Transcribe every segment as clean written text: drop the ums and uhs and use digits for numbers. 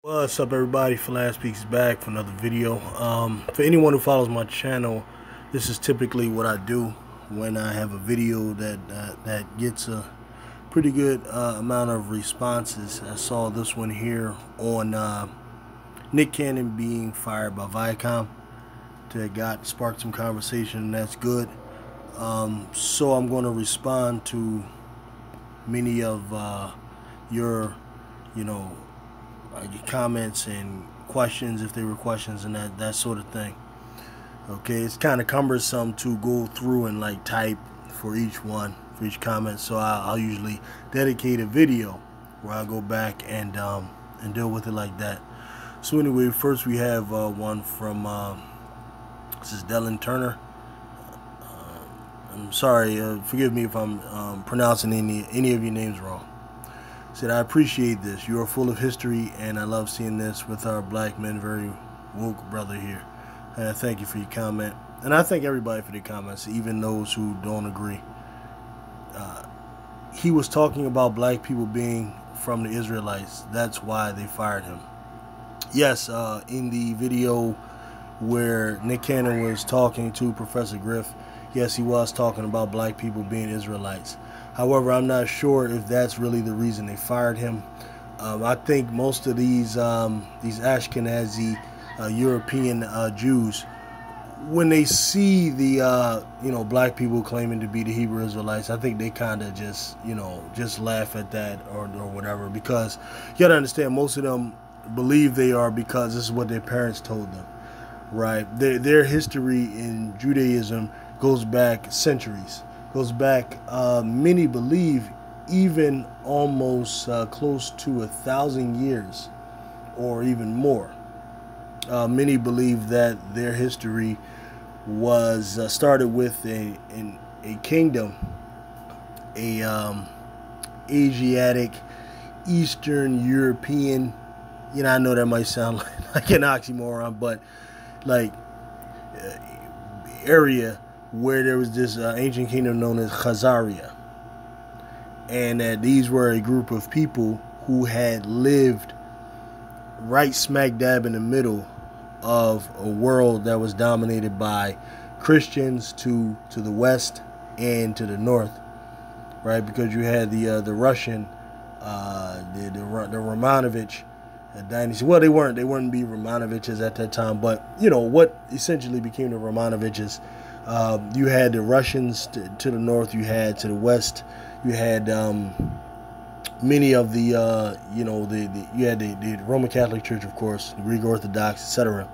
What's up, everybody? Last Peaks is back for another video. For anyone who follows my channel, this is typically what I do when I have a video that gets a pretty good amount of responses. I saw this one here on Nick Cannon being fired by Viacom. That sparked some conversation, and that's good. So I'm going to respond to many of your comments and questions, if they were questions, and that sort of thing. Okay, it's kind of cumbersome to go through and type for each comment, so I'll usually dedicate a video where I go back and deal with it like that. So anyway, first we have one from this is Dylan Turner. I'm sorry, forgive me if I'm pronouncing any of your names wrong. Said, I appreciate this. You are full of history, and I love seeing this with our black men, very woke brother here. Thank you for your comment. And I thank everybody for their comments, even those who don't agree. He was talking about black people being from the Israelites. That's why they fired him. Yes, in the video where Nick Cannon was talking to Professor Griff, yes, he was talking about black people being Israelites. However, I'm not sure if that's really the reason they fired him. I think most of these Ashkenazi European Jews, when they see the black people claiming to be the Hebrew Israelites, I think they kind of just laugh at that or whatever, because you gotta understand, most of them believe they are because this is what their parents told them, right? Their history in Judaism goes back centuries. Goes back, many believe, even almost close to 1,000 years or even more. Many believe that their history was started with a kingdom, Asiatic, Eastern European. I know that might sound like an oxymoron, but area where there was this ancient kingdom known as Khazaria, and that these were a group of people who had lived right smack dab in the middle of a world that was dominated by Christians to the west and to the north, right? Because you had the Russian, the Romanovich dynasty. Well, they weren't be Romanoviches at that time, but what essentially became the Romanoviches. You had the Russians to the north, you had to the west, you had many of the you had the Roman Catholic Church, of course, the Greek Orthodox, etc.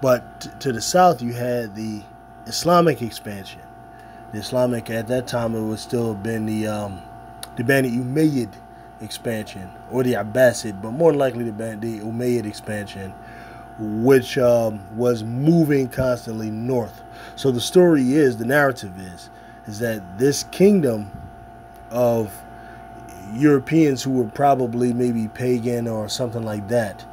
But to the south, you had the Islamic expansion. The Islamic, at that time, it would still have been the Bani Umayyad expansion, or the Abbasid, but more than likely the Umayyad expansion, which was moving constantly north. So the story is, the narrative is that this kingdom of Europeans who were probably maybe pagan or something like that,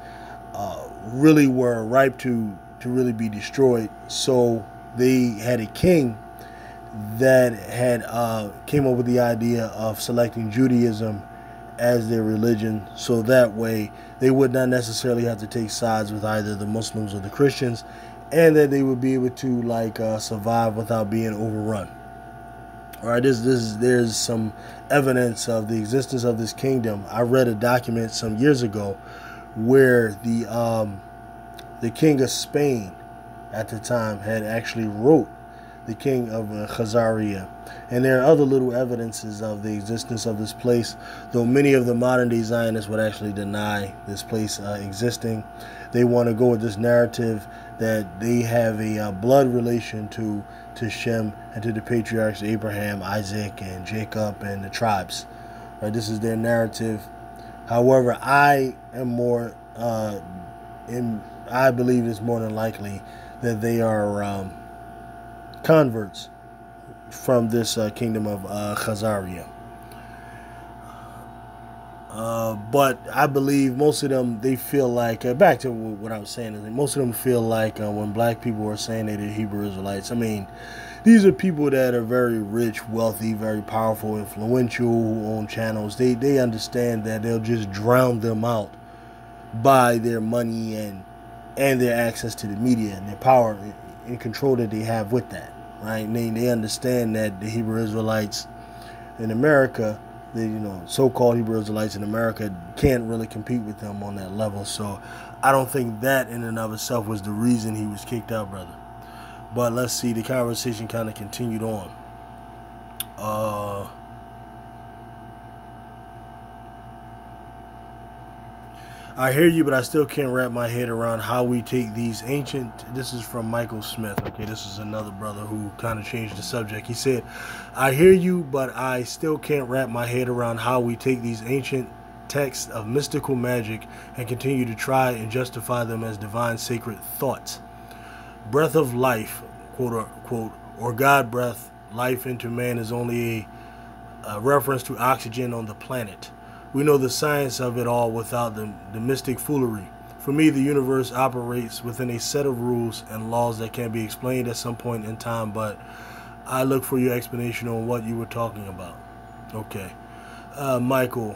really were ripe to really be destroyed. So they had a king that had came up with the idea of selecting Judaism as their religion, so that way they would not necessarily have to take sides with either the Muslims or the Christians, and that they would be able to survive without being overrun. All right, there's some evidence of the existence of this kingdom. I read a document some years ago where the king of Spain at the time had actually wrote the king of Khazaria. And there are other little evidences of the existence of this place, though many of the modern day Zionists would actually deny this place existing. They want to go with this narrative that they have a blood relation to Shem and to the patriarchs Abraham, Isaac, and Jacob, and the tribes. Right, this is their narrative. However, I am more, I believe it's more than likely that they are converts from this kingdom of Khazaria. But I believe most of them, they feel like, back to what I was saying, is that most of them feel like when black people are saying they're the Hebrew Israelites, I mean, these are people that are very rich, wealthy, very powerful, influential, who own channels. They understand that they'll just drown them out by their money and their access to the media and their power and control that they have with that, right? And they understand that the Hebrew Israelites in America, the so-called Hebrew Israelites in America, can't really compete with them on that level. So I don't think that in and of itself was the reason he was kicked out, brother. But let's see, the conversation kind of continued on. I hear you, but I still can't wrap my head around how we take these ancient... This is from Michael Smith. Okay, this is another brother who kind of changed the subject. He said, I hear you, but I still can't wrap my head around how we take these ancient texts of mystical magic and continue to try and justify them as divine sacred thoughts. Breath of life, quote unquote, or God breath, life into man is only a reference to oxygen on the planet. We know the science of it all without the mystic foolery. For me, the universe operates within a set of rules and laws that can be explained at some point in time, but I look for your explanation on what you were talking about. Okay. Michael,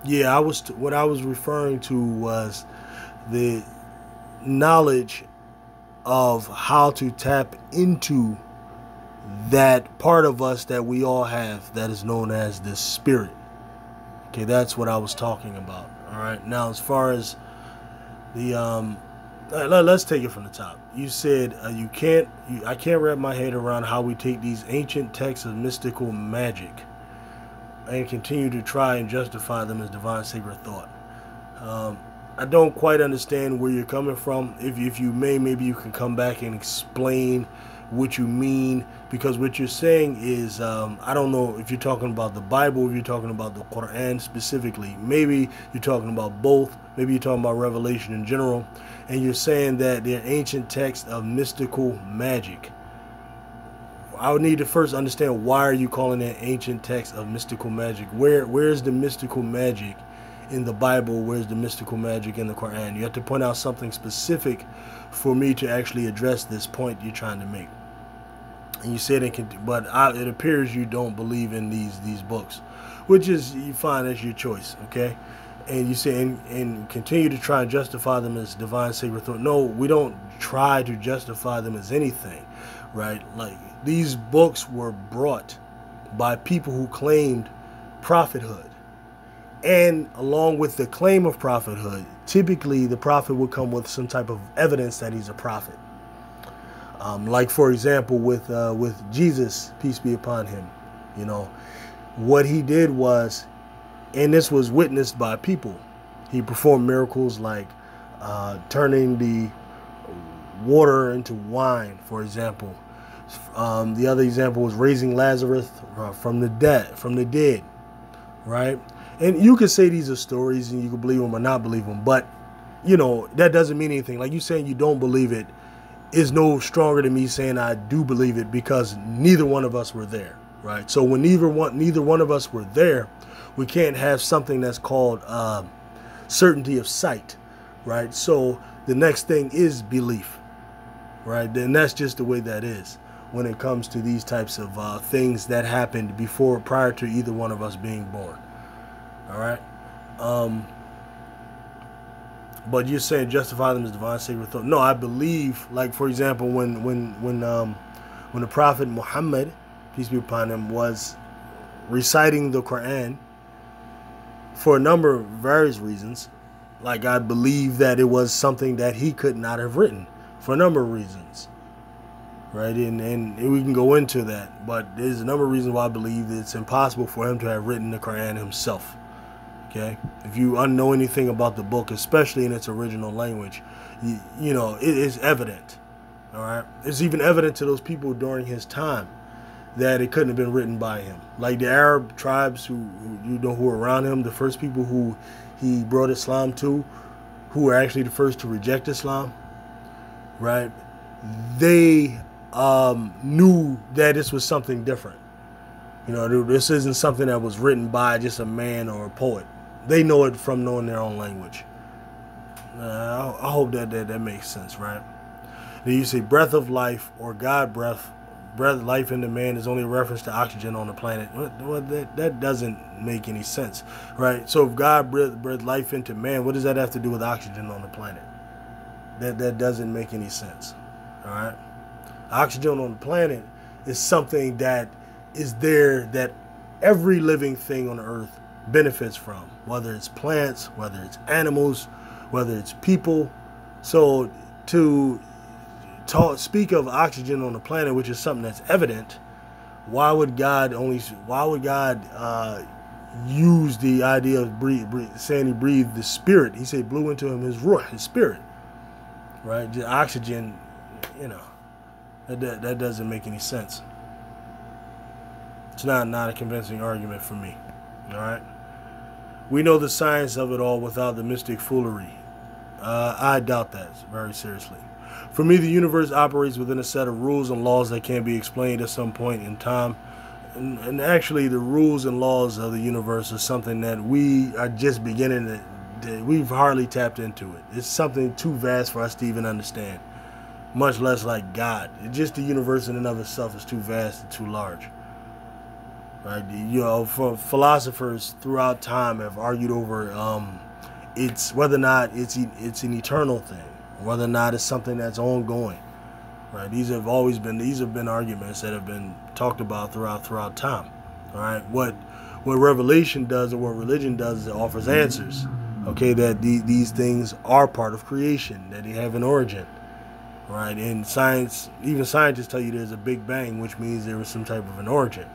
yeah, what I was referring to was the knowledge of how to tap into that part of us that we all have that is known as the spirit. Okay, that's what I was talking about. All right. Now, as far as the let's take it from the top. You said I can't wrap my head around how we take these ancient texts of mystical magic and continue to try and justify them as divine sacred thought. I don't quite understand where you're coming from. If you may, maybe you can come back and explain what you mean, because what you're saying is, I don't know if you're talking about the Bible, if you're talking about the Quran specifically. Maybe you're talking about both. Maybe you're talking about Revelation in general, and you're saying that they're ancient texts of mystical magic. I would need to first understand, why are you calling it ancient text of mystical magic? Where's the mystical magic in the Bible? Where's the mystical magic in the Quran? You have to point out something specific for me to actually address this point you're trying to make. And you said it appears you don't believe in these books, which is fine, that's your choice, okay? And you say and continue to try and justify them as divine sacred thought. No, we don't try to justify them as anything, right? Like, these books were brought by people who claimed prophethood. And along with the claim of prophethood, typically the prophet would come with some type of evidence that he's a prophet. Like, for example, with Jesus, peace be upon him, what he did was, and this was witnessed by people, he performed miracles like turning the water into wine, for example. The other example was raising Lazarus from the dead, right? And you could say these are stories and you can believe them or not believe them, but that doesn't mean anything. Like, you saying you don't believe it is no stronger than me saying I do believe it, because neither one of us were there, right? So when neither one of us were there, we can't have something that's called certainty of sight, right? So the next thing is belief, right? And that's just the way that is when it comes to these types of things that happened prior to either one of us being born. All right. But you're saying justify them as divine sacred thought. No, I believe, like, for example, when the Prophet Muhammad, peace be upon him, was reciting the Quran for a number of various reasons, like, I believe that it was something that he could not have written for a number of reasons, right? And we can go into that, but there's a number of reasons why I believe that it's impossible for him to have written the Quran himself. Okay, if you know anything about the book, especially in its original language, it is evident. All right, it's even evident to those people during his time that it couldn't have been written by him. Like the Arab tribes who were around him, the first people who he brought Islam to, who were actually the first to reject Islam, right? They knew that this was something different. This isn't something that was written by just a man or a poet. They know it from knowing their own language. I hope that makes sense, right? Then you say breath of life or God breath, breathed life into man is only a reference to oxygen on the planet. Well, that doesn't make any sense, right? So if God breathed life into man, what does that have to do with oxygen on the planet? That doesn't make any sense, all right? Oxygen on the planet is something that is there that every living thing on earth benefits from, whether it's plants, whether it's animals, whether it's people. So to speak of oxygen on the planet, which is something that's evident, why would God use the idea of saying he breathed the spirit? He said blew into him his ruh, his spirit, right? The oxygen, that doesn't make any sense. It's not a convincing argument for me. All right. We know the science of it all without the mystic foolery. I doubt that very seriously. For me, the universe operates within a set of rules and laws that can be explained at some point in time. And actually, the rules and laws of the universe are something that we are just beginning to, we've hardly tapped into it. It's something too vast for us to even understand, much less like God. Just the universe in and of itself is too vast and too large. Right? For philosophers throughout time have argued over it's whether or not it's an eternal thing, whether or not it's something that's ongoing. Right? These have been arguments that have been talked about throughout time. All right? What revelation does or what religion does is it offers answers. Okay, that these things are part of creation, that they have an origin. Right? And science, even scientists tell you there's a Big Bang, which means there was some type of an origin.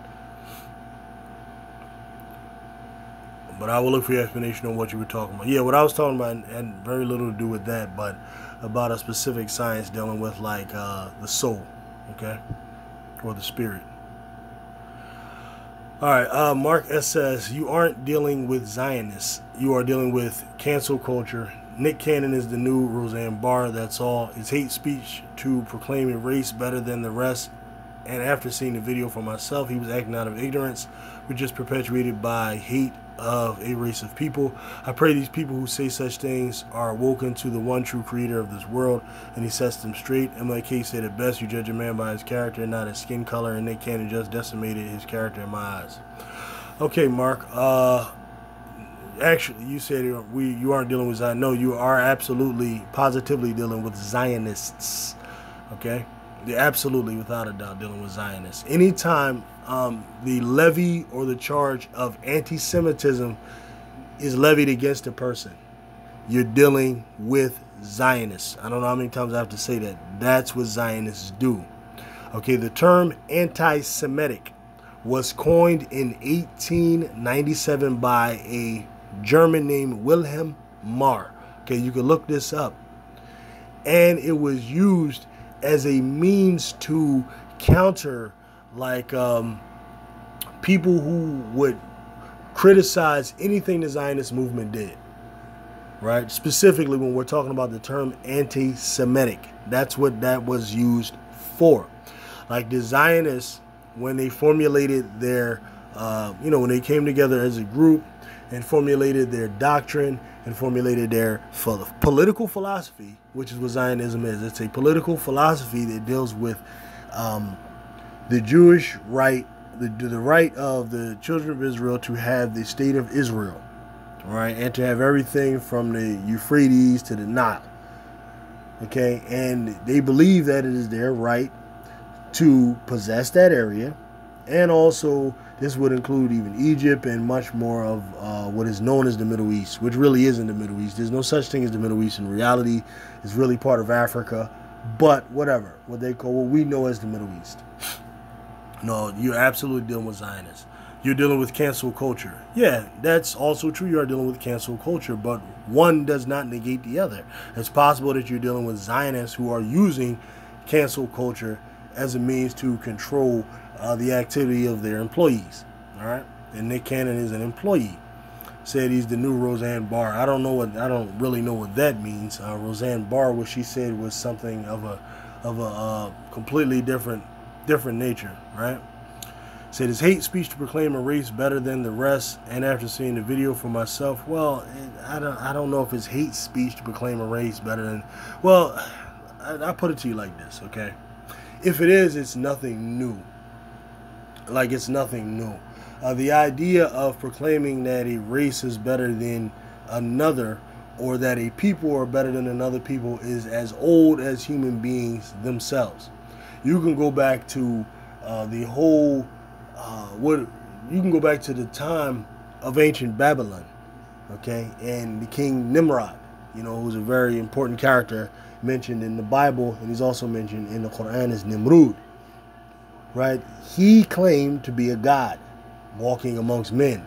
But I will look for your explanation on what you were talking about. Yeah, what I was talking about had very little to do with that, but about a specific science dealing with like the soul, okay, or the spirit. All right, Mark S says, you aren't dealing with Zionists. You are dealing with cancel culture. Nick Cannon is the new Roseanne Barr, that's all. It's hate speech to proclaim a race better than the rest. And after seeing the video for myself, he was acting out of ignorance, which is perpetuated by hate of a race of people. I pray these people who say such things are awoken to the one true creator of this world, and he sets them straight. MLK said it best, you judge a man by his character, not his skin color, and Nick Cannon just decimated his character in my eyes. Okay, Mark, actually, you said you aren't dealing with Zionists. No, you are absolutely, positively dealing with Zionists, okay? They're absolutely, without a doubt, dealing with Zionists. Anytime the levy or the charge of anti-Semitism is levied against a person, you're dealing with Zionists. I don't know how many times I have to say that. That's what Zionists do. Okay, the term anti-Semitic was coined in 1897 by a German named Wilhelm Marr. Okay, you can look this up. And it was used as a means to counter like people who would criticize anything the Zionist movement did, right? Specifically when we're talking about the term anti-Semitic, that's what that was used for. Like the Zionists, when they formulated their, when they came together as a group and formulated their doctrine and formulated their political philosophy, which is what Zionism is. It's a political philosophy that deals with the Jewish right, the right of the children of Israel to have the state of Israel, right, and to have everything from the Euphrates to the Nile. Okay, and they believe that it is their right to possess that area, and also this would include even Egypt and much more of what is known as the Middle East, which really isn't the Middle East. There's no such thing as the Middle East in reality. It's really part of Africa, but whatever, what we know as the Middle East. No, you're absolutely dealing with Zionists. You're dealing with cancel culture. Yeah, that's also true. You are dealing with cancel culture, but one does not negate the other. It's possible that you're dealing with Zionists who are using cancel culture as a means to control the activity of their employees. All right, and Nick Cannon is an employee. Said he's the new Roseanne Barr. I don't really know what that means. Roseanne Barr, what she said was something of a completely different nature, right? Said it's hate speech to proclaim a race better than the rest, and after seeing the video for myself, well, I don't know if it's hate speech to proclaim a race better than, well, I put it to you like this, okay? if it is, it's nothing new. Like, it's nothing new. The idea of proclaiming that a race is better than another, or that a people are better than another people, is as old as human beings themselves. You can go back to the whole you can go back to the time of ancient Babylon, okay, and the king Nimrod, who's a very important character mentioned in the Bible, and he's also mentioned in the Quran as Nimrud, right? He claimed to be a god walking amongst men.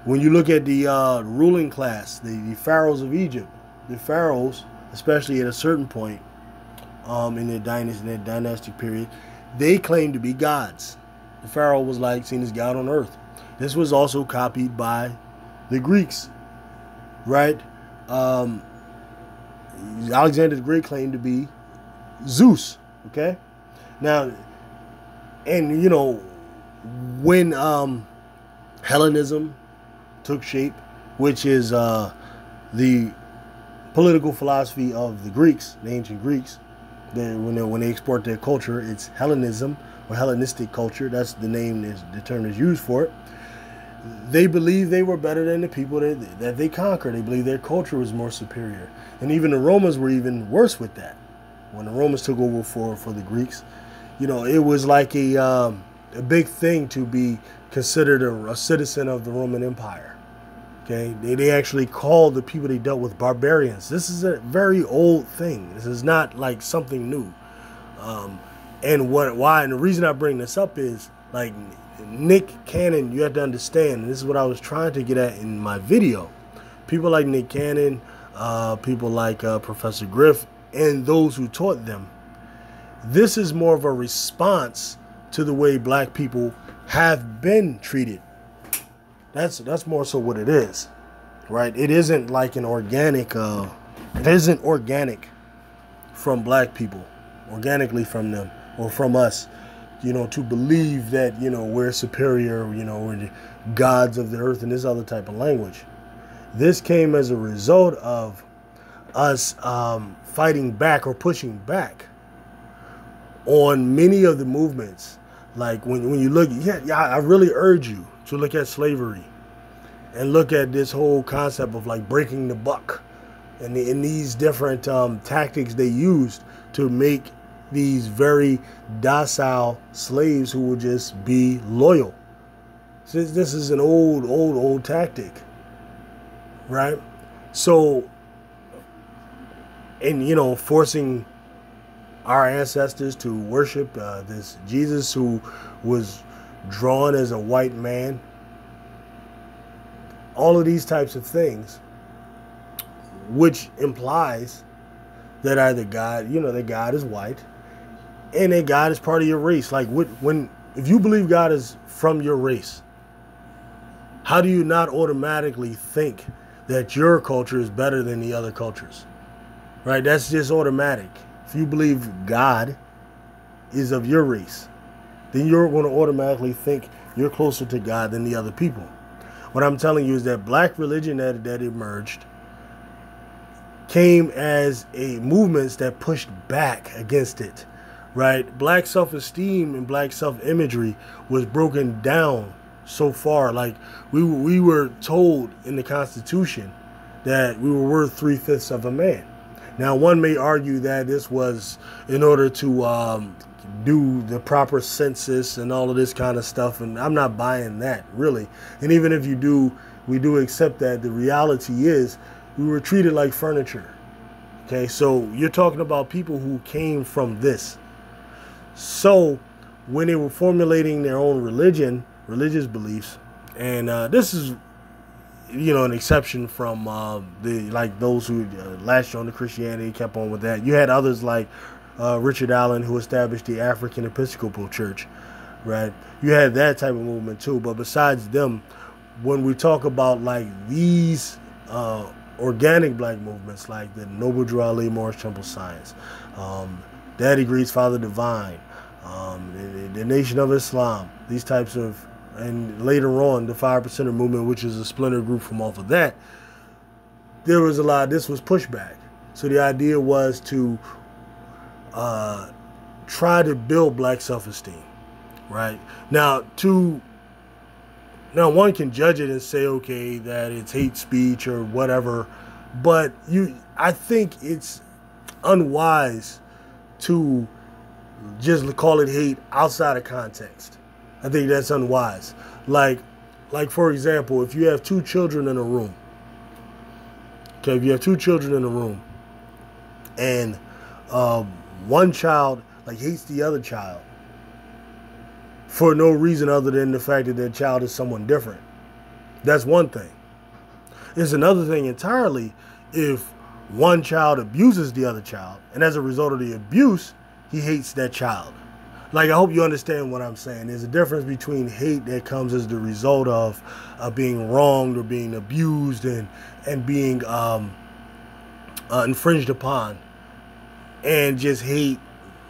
When you look at the ruling class, the pharaohs of Egypt, the pharaohs, especially at a certain point in their dynastic period, they claimed to be gods. The pharaoh was like seen as God on earth. This was also copied by the Greeks, right? Alexander the Great claimed to be Zeus, okay? Now, and when Hellenism took shape, which is the political philosophy of the Greeks, the ancient Greeks, when they export their culture, it's Hellenism or Hellenistic culture. That's the name, the term is used for it. They believed they were better than the people that they conquered. They believed their culture was more superior. And even the Romans were even worse with that. When the Romans took over for the Greeks, it was like a big thing to be considered a citizen of the Roman Empire. Okay, they actually called the people they dealt with barbarians. This is a very old thing. This is not like something new. And the reason I bring this up is, like, Nick Cannon, you have to understand, and this is what I was trying to get at in my video. People like Nick Cannon, people like Professor Griff, and those who taught them. This is more of a response to the way black people have been treated. That's more so what it is, right? It isn't like an organic, it isn't organic from black people, organically from them or from us, to believe that, we're superior, we're the gods of the earth and this other type of language. This came as a result of us fighting back or pushing back on many of the movements. Like when you look, I really urge you to look at slavery and look at this whole concept of like breaking the buck and these different tactics they used to make these very docile slaves who will just be loyal. So this is an old tactic, right? So, and forcing our ancestors to worship this Jesus who was drawn as a white man. All of these types of things, which implies that either God, that God is white, and that God is part of your race. Like, if you believe God is from your race, how do you not automatically think that your culture is better than the other cultures? Right? That's just automatic. If you believe God is of your race, then you're going to automatically think you're closer to God than the other people. What I'm telling you is that black religion that emerged came as a movement that pushed back against it, right? Black self-esteem and black self-imagery was broken down so far. Like, we were told in the Constitution that we were worth 3/5 of a man. Now, one may argue that this was in order to do the proper census and all of this kind of stuff, and I'm not buying that, really. And even if you do, we do accept that the reality is we were treated like furniture. Okay, so you're talking about people who came from this. So when they were formulating their own religious beliefs, and this is, an exception from those who latched on to Christianity, kept on with that. You had others like Richard Allen, who established the African Episcopal Church, right? You had that type of movement too. But besides them, when we talk about like these organic black movements, like the Noble Drew Ali Morris Temple Science, Daddy Greets Father Divine, the Nation of Islam, these types of, and later on the 5%er movement, which is a splinter group from off of that, there was this was pushback. So the idea was to try to build black self-esteem, right? Now, one can judge it and say, okay, that it's hate speech or whatever, but I think it's unwise to just call it hate outside of context. I think that's unwise. Like for example, if you have two children in a room, okay, if you have two children in a room, and one child like hates the other child for no reason other than the fact that that child is someone different, that's one thing. It's another thing entirely if one child abuses the other child, and as a result of the abuse, he hates that child. Like, I hope you understand what I'm saying. There's a difference between hate that comes as the result of being wronged or being abused and being infringed upon, and just hate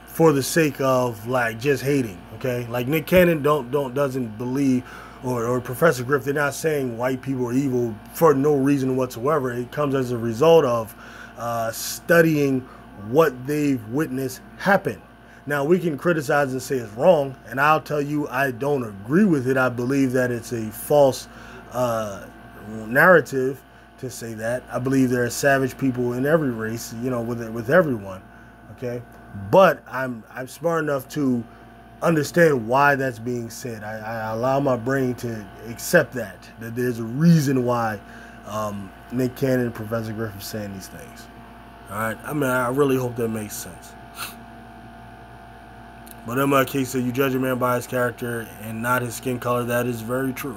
for the sake of like just hating. Okay, like Nick Cannon doesn't believe, or Professor Griff, they're not saying white people are evil for no reason whatsoever. It comes as a result of studying what they've witnessed happen. Now, we can criticize and say it's wrong, and I'll tell you I don't agree with it. I believe that it's a false narrative to say that. I believe there are savage people in every race, you know, with everyone, okay? But I'm smart enough to understand why that's being said. I allow my brain to accept that there's a reason why Nick Cannon and Professor Griff are saying these things. All right? I mean, I really hope that makes sense. But in my case, you judge a man by his character and not his skin color. That is very true.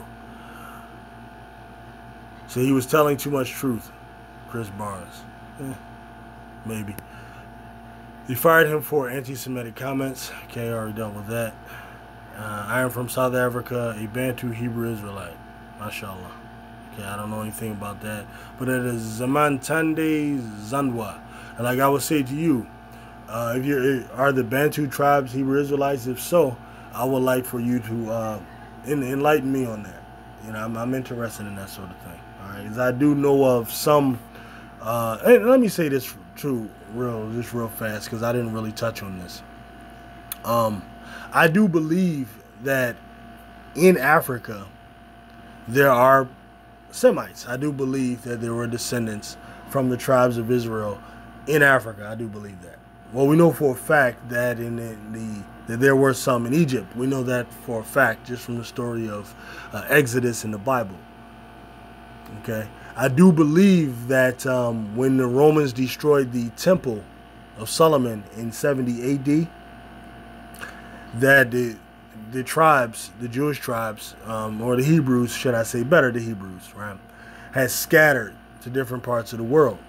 So he was telling too much truth, Chris Barnes. Maybe. They fired him for anti-Semitic comments. Okay, I already dealt with that. I am from South Africa, a Bantu Hebrew Israelite. MashaAllah. Okay, I don't know anything about that. But it is Zamantande Zandwa. And like I would say to you, if you are the Bantu tribes Hebrew Israelites, if so, I would like for you to enlighten me on that. You know, I'm interested in that sort of thing. All right, because I do know of some. And let me say this too, real fast, because I didn't really touch on this. I do believe that in Africa there are Semites. I do believe that there were descendants from the tribes of Israel in Africa. I do believe that. Well, we know for a fact that that there were some in Egypt. We know that for a fact just from the story of Exodus in the Bible. Okay, I do believe that when the Romans destroyed the Temple of Solomon in 70 A.D., that the tribes, the Jewish tribes, or the Hebrews, should I say better, the Hebrews, right, had scattered to different parts of the world,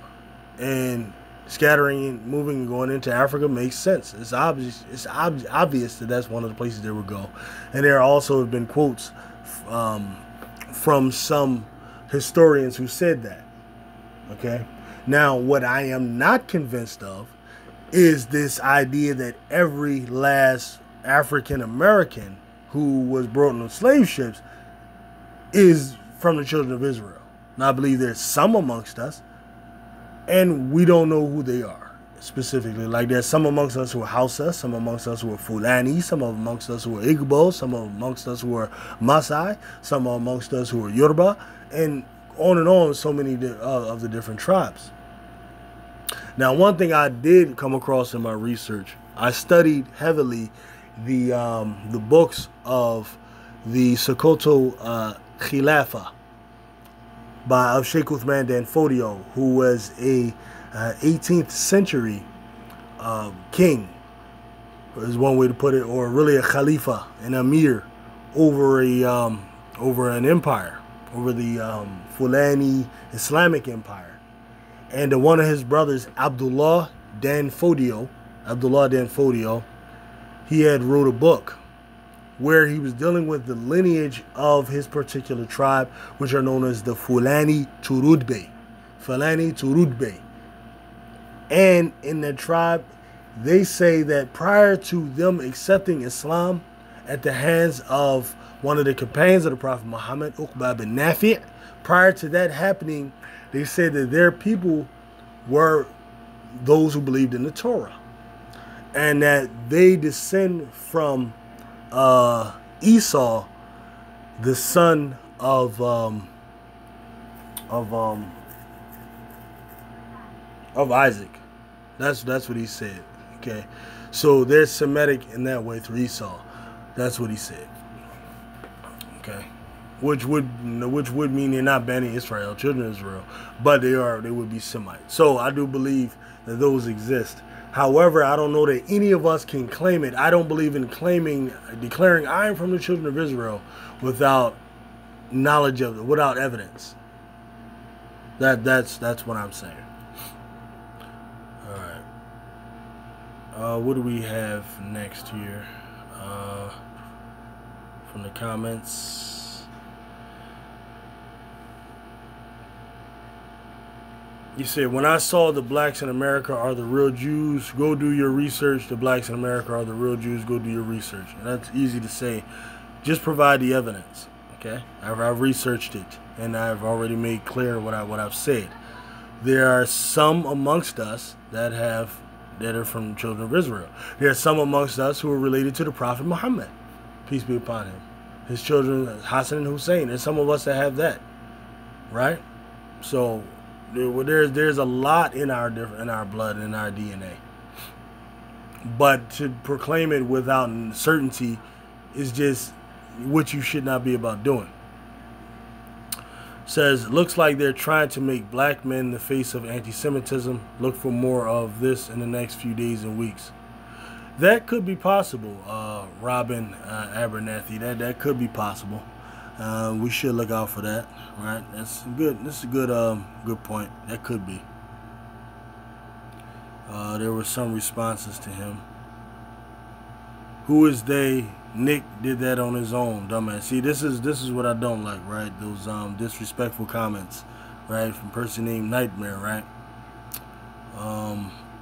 and scattering and moving and going into Africa makes sense. It's obvious. It's obvious that that's one of the places they would go. And there also have been quotes from some historians who said that. Okay. Now, what I am not convinced of is this idea that every last African American who was brought on slave ships is from the children of Israel. Now, I believe there's some amongst us, and we don't know who they are specifically. Like, there's some amongst us who are Hausa, some amongst us who are Fulani, some amongst us who are Igbo, some amongst us who are Maasai, some amongst us who are Yoruba, and on so many of the different tribes. Now, one thing I did come across in my research, I studied heavily the books of the Sokoto Khilafa of Sheikh Uthman Dan Fodio, who was a 18th century king, is one way to put it, or really a Khalifa, an Amir, over an empire, over the Fulani Islamic Empire. And one of his brothers, Abdullah Dan Fodio, he had wrote a book where he was dealing with the lineage of his particular tribe, which are known as the Fulani Turudbe. And in that tribe, they say that prior to them accepting Islam at the hands of one of the companions of the Prophet Muhammad, Uqba bin Nafi', prior to that happening, they said that their people were those who believed in the Torah. and that they descend from Esau, the son of Isaac. That's what he said. Okay, so they're Semitic in that way through Esau. That's what he said. Okay, which would mean they're not banning Israel, children of Israel, but they would be Semites. So I do believe that those exist. However, I don't know that any of us can claim it. I don't believe in declaring I am from the children of Israel without knowledge of it, without evidence. That's what I'm saying. All right. What do we have next here? From the comments. You said, when I saw the blacks in America are the real Jews, go do your research. The blacks in America are the real Jews, go do your research. And that's easy to say. Just provide the evidence. Okay? I've researched it, and I've already made clear what I've said. There are some amongst us that are from the children of Israel. There are some amongst us who are related to the Prophet Muhammad, peace be upon him. His children, Hassan and Hussein. There's some of us that have that, right? So there's a lot in our blood and in our DNA. But to proclaim it without certainty is just what you should not be about doing. Says, looks like they're trying to make black men the face of anti-Semitism. Look for more of this in the next few days and weeks. That could be possible, Robin Abernathy. That could be possible. We should look out for that, right? That's good. This is a good point. That could be. There were some responses to him. Who is they? Nick did that on his own, dumbass. See, this is what I don't like, right? Those disrespectful comments, right, from a person named Nightmare, right?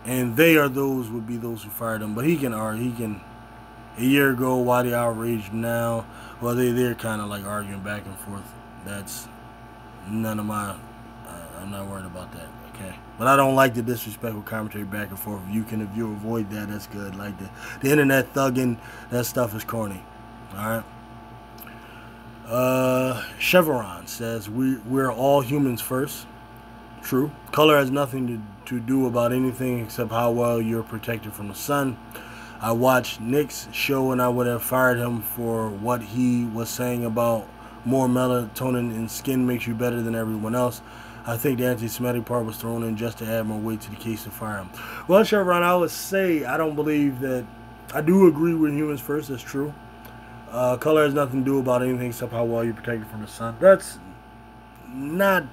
And they are those would be those who fired him. But he can a year ago, why they outraged now? Well, they're kind of like arguing back and forth. That's none of my. I'm not worried about that. Okay, but I don't like the disrespectful commentary back and forth. If you avoid that, that's good. Like the internet thugging, that stuff is corny. All right. Chevron says we're all humans first. True. Color has nothing to do about anything except how well you're protected from the sun. I watched Nick's show and I would have fired him for what he was saying about more melatonin in skin makes you better than everyone else. I think the anti-Semitic part was thrown in just to add more weight to the case to fire him. Well, Chevron, I would say I don't believe that. I do agree with humans first. That's true. Color has nothing to do about anything except how well you're protected from the sun. That's not.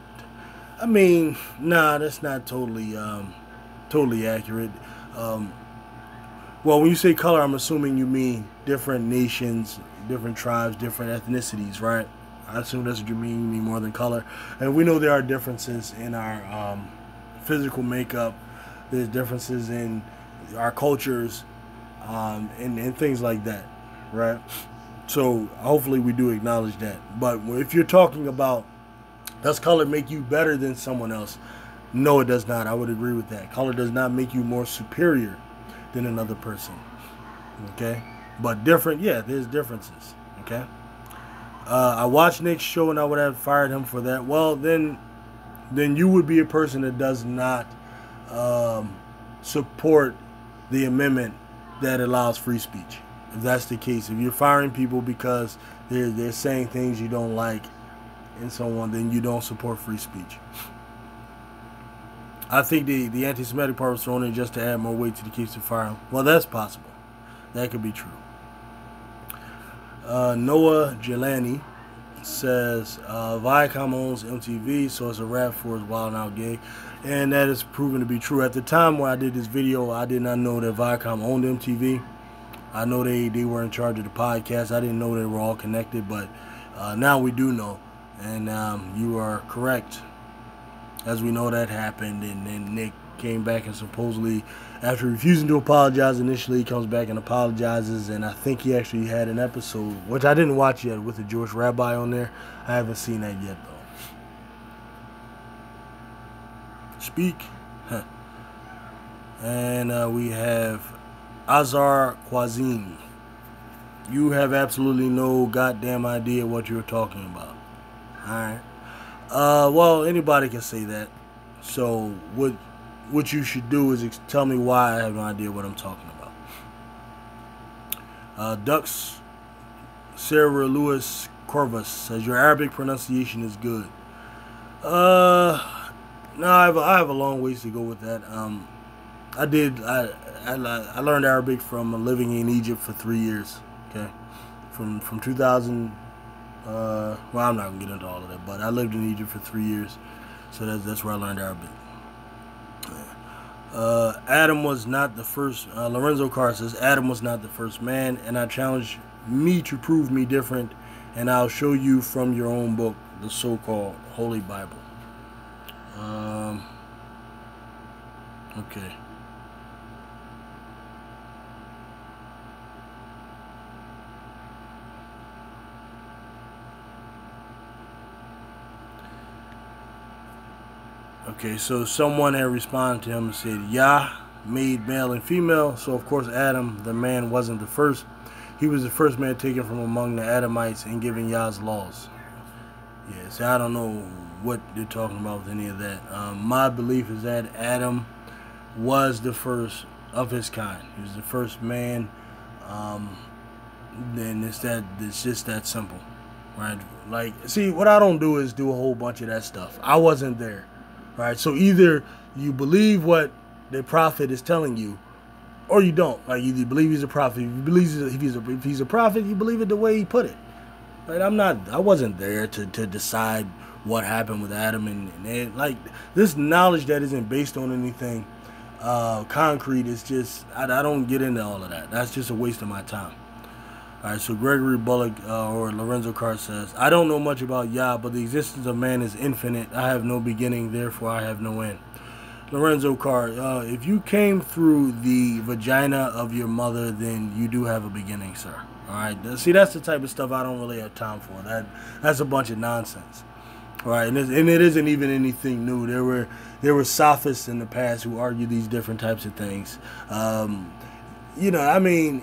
I mean, nah, that's not totally accurate. Well, when you say color, I'm assuming you mean different nations, different tribes, different ethnicities, right? I assume that's what you mean. You mean more than color. And we know there are differences in our physical makeup. There's differences in our cultures and things like that, right? So hopefully we do acknowledge that. But if you're talking about does color make you better than someone else? No, it does not. I would agree with that. Color does not make you more superior than another person. Okay? But different, yeah, there's differences. Okay? I watched Nick's show and I would have fired him for that. Well, then you would be a person that does not support the amendment that allows free speech. If that's the case, if you're firing people because they're saying things you don't like and so on, then you don't support free speech. I think the anti-Semitic part was thrown in just to add more weight to the case to fire him. Well, that's possible. That could be true. Noah Jelani says Viacom owns MTV, so it's a rap for his Wild 'N Out gig, and that is proven to be true. At the time when I did this video, I did not know that Viacom owned MTV. I know they were in charge of the podcast. I didn't know they were all connected, but now we do know, and you are correct. As we know, that happened, and then Nick came back and supposedly, after refusing to apologize initially, he comes back and apologizes, and I think he actually had an episode, which I didn't watch yet, with a Jewish rabbi on there. I haven't seen that yet, though. Speak. And we have Azar Kwazin. You have absolutely no goddamn idea what you're talking about. Alright. Well, anybody can say that. So, what you should do is tell me why I have no idea what I'm talking about. Dux Sarah Lewis Corvus says your Arabic pronunciation is good. No, I have a long ways to go with that. I learned Arabic from living in Egypt for 3 years. Okay, from 2000. Well, I'm not gonna get into all of that, but I lived in Egypt for 3 years, so that's where I learned Arabic. Adam was not the first. Lorenzo Carr says Adam was not the first man, and I challenge me to prove me different, and I'll show you from your own book, the so-called Holy Bible. Okay. Okay, so someone had responded to him and said, Yah made male and female, so of course Adam, the man, wasn't the first. He was the first man taken from among the Adamites and given Yah's laws. Yeah, so I don't know what they're talking about with any of that. My belief is that Adam was the first of his kind. He was the first man. Then it's just that simple, right? Like, see, what I don't do is do a whole bunch of that stuff. I wasn't there, right? So either you believe what the prophet is telling you, or you don't. Like, either you believe he's a prophet. If you believe if he's a prophet, you believe it the way he put it. Right? I wasn't there to decide what happened with Adam and like this knowledge that isn't based on anything concrete is just I don't get into all of that. That's just a waste of my time. All right, so Gregory Bullock or Lorenzo Carr says, I don't know much about Yah, but the existence of man is infinite. I have no beginning, therefore I have no end. Lorenzo Carr, if you came through the vagina of your mother, then you do have a beginning, sir. All right, see, that's the type of stuff I don't really have time for. That's a bunch of nonsense. All right, and it isn't even anything new. There were sophists in the past who argued these different types of things. You know, I mean,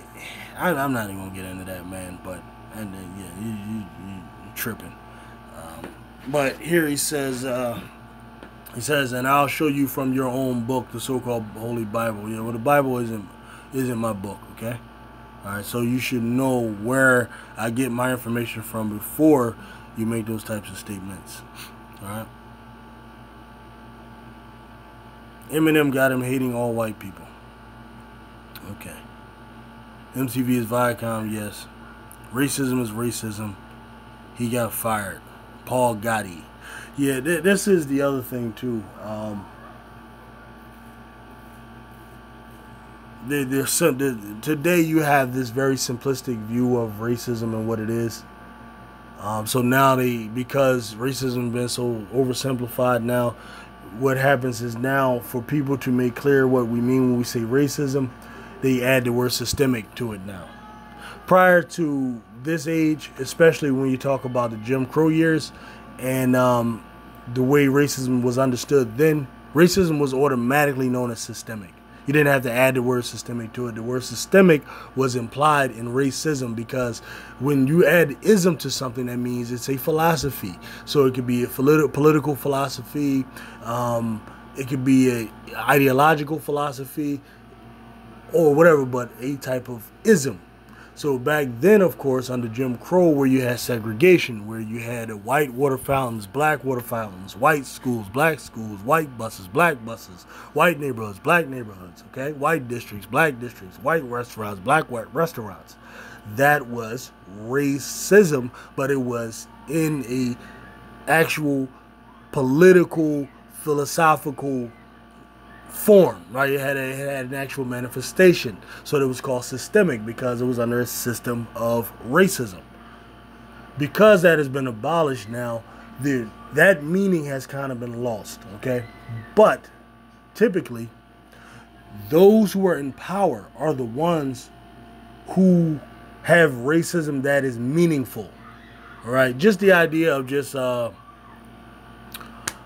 I'm not even gonna get into that, man. But yeah, you tripping. But here he says, and I'll show you from your own book, the so-called Holy Bible. You know, well, the Bible isn't my book, okay? All right, so you should know where I get my information from before you make those types of statements. All right. Eminem got him hating all white people. Okay. MTV is Viacom, yes. Racism is racism. He got fired. Paul Gotti. Yeah, this is the other thing too. Today you have this very simplistic view of racism and what it is. So now because racism has been so oversimplified now, what happens is now for people to make clear what we mean when we say racism, they add the word systemic to it now. Prior to this age, especially when you talk about the Jim Crow years and the way racism was understood then, racism was automatically known as systemic. You didn't have to add the word systemic to it. The word systemic was implied in racism because when you add ism to something, that means it's a philosophy. So it could be a political philosophy. It could be an ideological philosophy or whatever, but a type of ism. So back then, of course, under Jim Crow, where you had segregation, where you had white water fountains, black water fountains, white schools, black schools, white buses, black buses, white neighborhoods, black neighborhoods, okay? White districts, black districts, white restaurants, black white restaurants. That was racism, but it was in a actual political, philosophical form, right? It had an actual manifestation. So it was called systemic because it was under a system of racism. Because that has been abolished now, that meaning has kind of been lost, okay? But typically, those who are in power are the ones who have racism that is meaningful, all right? Just the idea of just,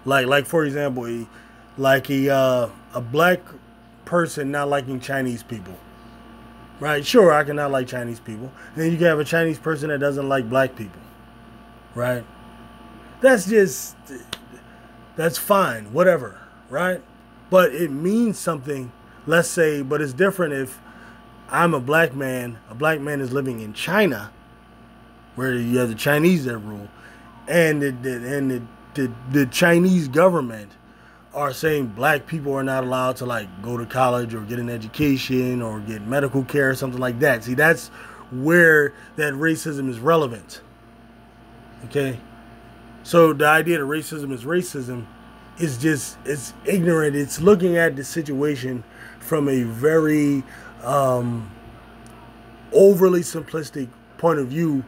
like for example, a black person not liking Chinese people. right? Sure, I cannot like Chinese people. And then you can have a Chinese person that doesn't like black people, right? That's just, that's fine, whatever, right? But it means something, let's say, but it's different if I'm a black man is living in China, where you have the Chinese that rule, and the Chinese government are saying black people are not allowed to like go to college or get an education or get medical care or something like that. See, that's where that racism is relevant. Okay? So the idea that racism is just, it's ignorant. It's looking at the situation from a very overly simplistic point of view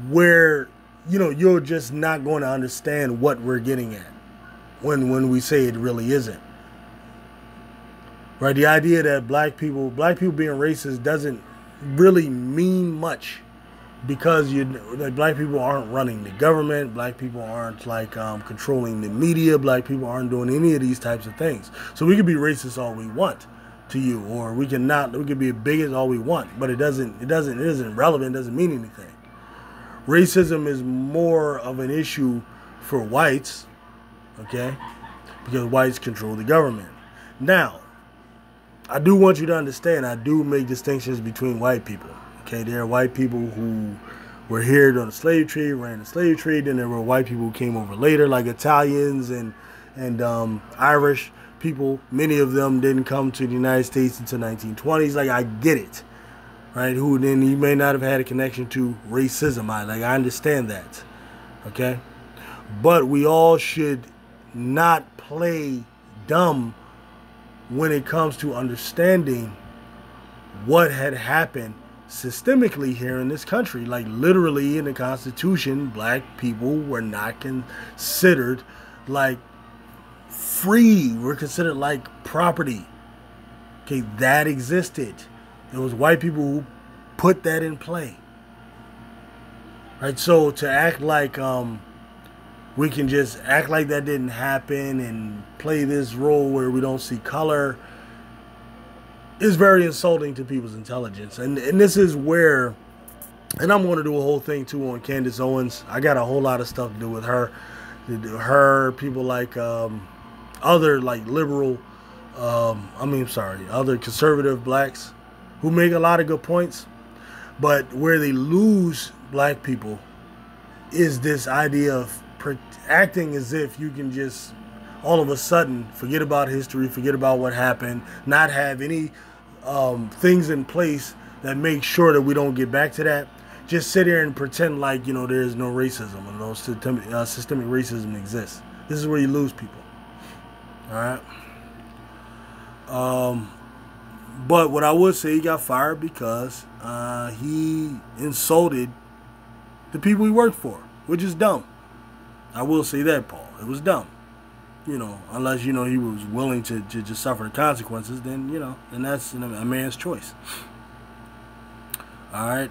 where, you know, you're just not going to understand what we're getting at when we say it really isn't. Right? The idea that black people being racist doesn't really mean much, because like, black people aren't running the government, black people aren't like controlling the media, black people aren't doing any of these types of things. So we could be racist all we want to you, or we could be bigots all we want, but it isn't relevant, it doesn't mean anything. Racism is more of an issue for whites, okay? Because whites control the government. Now, I do want you to understand, I do make distinctions between white people. Okay, there are white people who were here during the slave trade, ran the slave trade. Then there were white people who came over later, like Italians and Irish people. Many of them didn't come to the United States until 1920s. Like, I get it, right? Who then you may not have had a connection to racism. I understand that, okay? But we all should not play dumb when it comes to understanding what had happened systemically here in this country. Like, literally in the Constitution, black people were not considered like free. We're considered like property. Okay, that existed. It was white people who put that in play. Right? So to act like we can just act like that didn't happen and play this role where we don't see color is very insulting to people's intelligence. And this is where, and I'm going to do a whole thing too on Candace Owens. I got a whole lot of stuff to do with her. People like other like liberal, other conservative blacks who make a lot of good points. But where they lose black people is this idea of acting as if you can just all of a sudden forget about history, forget about what happened, not have any things in place that make sure that we don't get back to that. Just sit here and pretend like, you know, there is no racism and no systemic racism exists. This is where you lose people. All right. But what I would say, he got fired because he insulted the people he worked for, which is dumb. I will say that, Paul. It was dumb. You know, unless, you know, he was willing to just suffer the consequences, then, you know, then that's a man's choice. All right.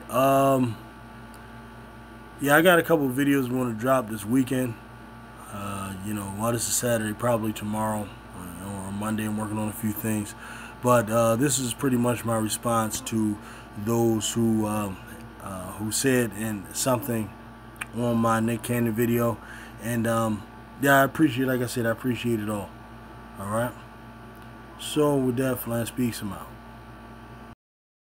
Yeah, I got a couple of videos we want to drop this weekend. You know, well, this is Saturday, probably tomorrow or Monday. I'm working on a few things. But this is pretty much my response to those who said something on my Nick Cannon video. And yeah, I appreciate, like I said, I appreciate it all. All right. So with that, Flan Speaks, I'm out.